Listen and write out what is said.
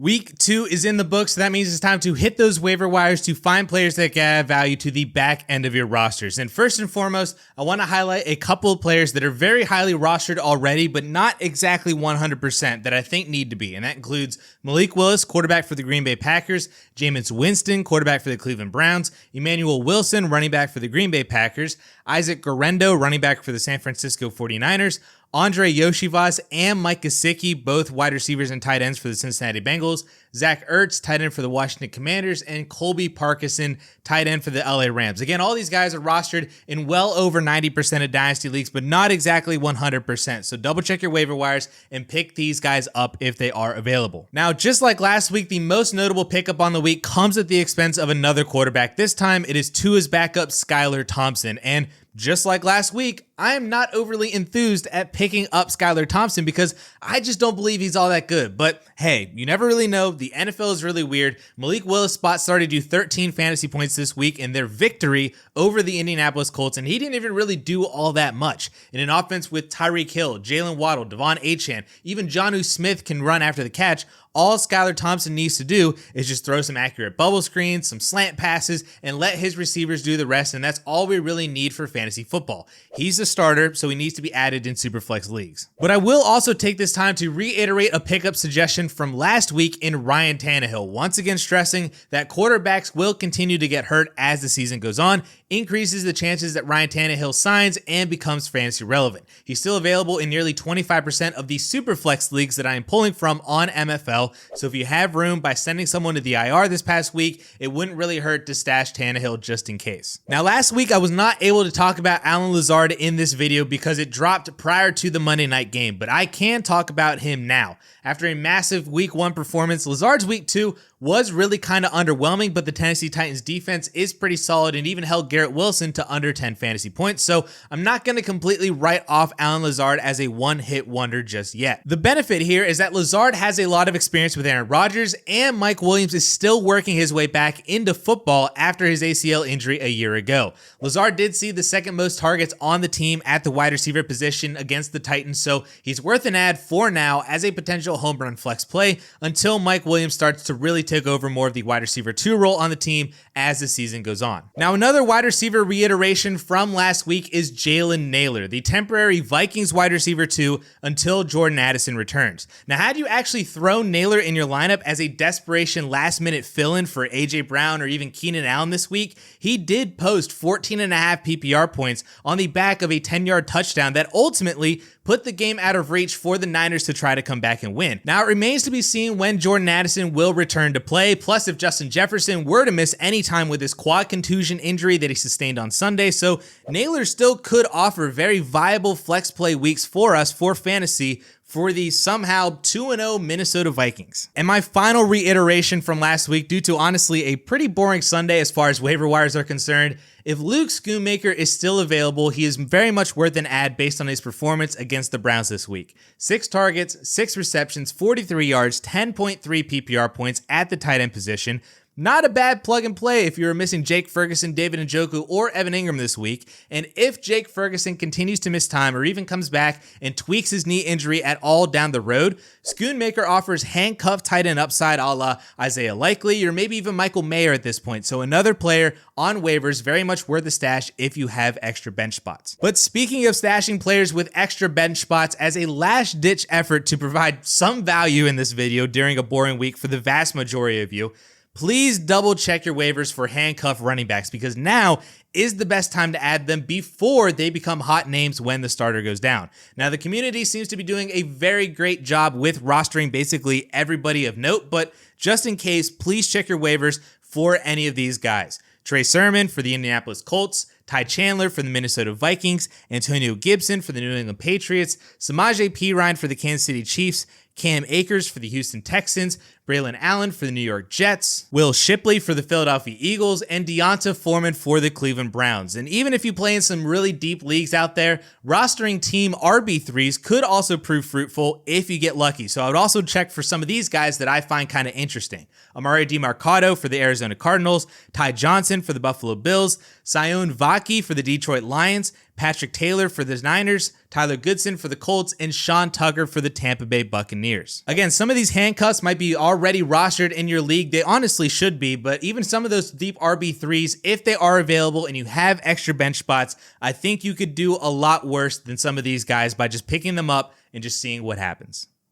Week 2 is in the books, so that means it's time to hit those waiver wires to find players that can add value to the back end of your rosters. And first and foremost, I want to highlight a couple of players that are very highly rostered already, but not exactly 100% that I think need to be. And that includes Malik Willis, quarterback for the Green Bay Packers, Jameis Winston, quarterback for the Cleveland Browns, Emmanuel Wilson, running back for the Green Bay Packers, Isaac Guerrero, running back for the San Francisco 49ers, Andre Yoshivas and Mike Gesicki, both wide receivers and tight ends for the Cincinnati Bengals, Zach Ertz, tight end for the Washington Commanders, and Colby Parkinson, tight end for the LA Rams. Again, all these guys are rostered in well over 90% of Dynasty leagues, but not exactly 100%. So double check your waiver wires and pick these guys up if they are available. Now, just like last week, the most notable pickup on the week comes at the expense of another quarterback. This time, it is Tua's backup, Skylar Thompson. And just like last week, I am not overly enthused at picking up Skylar Thompson because I just don't believe he's all that good. But hey, you never really know. The NFL is really weird. Malik Willis spot started you 13 fantasy points this week in their victory over the Indianapolis Colts, and he didn't even really do all that much. In an offense with Tyreek Hill, Jalen Waddle, Devon Achane, even Jonnu Smith can run after the catch. All Skylar Thompson needs to do is just throw some accurate bubble screens, some slant passes, and let his receivers do the rest, and that's all we really need for fantasy football. He's a starter, so he needs to be added in Superflex leagues. But I will also take this time to reiterate a pickup suggestion from last week in Ryan Tannehill, once again stressing that quarterbacks will continue to get hurt as the season goes on, increases the chances that Ryan Tannehill signs and becomes fantasy relevant. He's still available in nearly 25% of the Superflex leagues that I am pulling from on MFL, so if you have room by sending someone to the IR this past week, it wouldn't really hurt to stash Tannehill just in case. Now, last week I was not able to talk about Allen Lazard in this video because it dropped prior to the Monday night game, but I can talk about him now. After a massive week 1 performance, Lazard's week 2 was really kind of underwhelming, but the Tennessee Titans defense is pretty solid and even held Garrett Wilson to under 10 fantasy points, so I'm not going to completely write off Allen Lazard as a one-hit wonder just yet. The benefit here is that Lazard has a lot of experience with Aaron Rodgers, and Mike Williams is still working his way back into football after his ACL injury a year ago. Lazard did see the second most targets on the team at the wide receiver position against the Titans, so he's worth an add for now as a potential home run flex play until Mike Williams starts to really take over more of the wide receiver 2 role on the team as the season goes on. Now, another wide receiver reiteration from last week is Jalen Nailor, the temporary Vikings wide receiver 2 until Jordan Addison returns. Now, had you actually thrown Nailor in your lineup as a desperation last-minute fill-in for AJ Brown or even Keenan Allen this week, he did post 14.5 PPR points on the back of a 10-yard touchdown that ultimately put the game out of reach for the Niners to try to come back and win. Now, it remains to be seen when Jordan Addison will return to play, plus if Justin Jefferson were to miss any time with his quad contusion injury that he sustained on Sunday, so Nailor still could offer very viable flex play weeks for us for fantasy for the somehow 2-0 Minnesota Vikings. And my final reiteration from last week, due to honestly a pretty boring Sunday as far as waiver wires are concerned, if Luke Schoonmaker is still available, he is very much worth an add based on his performance against the Browns this week. 6 targets, 6 receptions, 43 yards, 10.3 PPR points at the tight end position. Not a bad plug and play if you were missing Jake Ferguson, David Njoku, or Evan Ingram this week. And if Jake Ferguson continues to miss time or even comes back and tweaks his knee injury at all down the road, Schoonmaker offers handcuffed tight end upside a la Isaiah Likely or maybe even Michael Mayer at this point. So another player on waivers, very much worth a stash if you have extra bench spots. But speaking of stashing players with extra bench spots, as a last-ditch effort to provide some value in this video during a boring week for the vast majority of you, please double check your waivers for handcuff running backs because now is the best time to add them before they become hot names when the starter goes down. Now, the community seems to be doing a very great job with rostering basically everybody of note, but just in case, please check your waivers for any of these guys. Trey Sermon for the Indianapolis Colts, Ty Chandler for the Minnesota Vikings, Antonio Gibson for the New England Patriots, Samaje Perine for the Kansas City Chiefs, Cam Akers for the Houston Texans, Braylon Allen for the New York Jets, Will Shipley for the Philadelphia Eagles, and Deonta Foreman for the Cleveland Browns. And even if you play in some really deep leagues out there, rostering team RB3s could also prove fruitful if you get lucky. So I would also check for some of these guys that I find kind of interesting. Amari DiMercado for the Arizona Cardinals, Ty Johnson for the Buffalo Bills, Sion Vaki for the Detroit Lions, Patrick Taylor for the Niners, Tyler Goodson for the Colts, and Sean Tucker for the Tampa Bay Buccaneers. Again, some of these handcuffs might be already rostered in your league. They honestly should be, but even some of those deep RB3s, if they are available and you have extra bench spots, I think you could do a lot worse than some of these guys by just picking them up and just seeing what happens.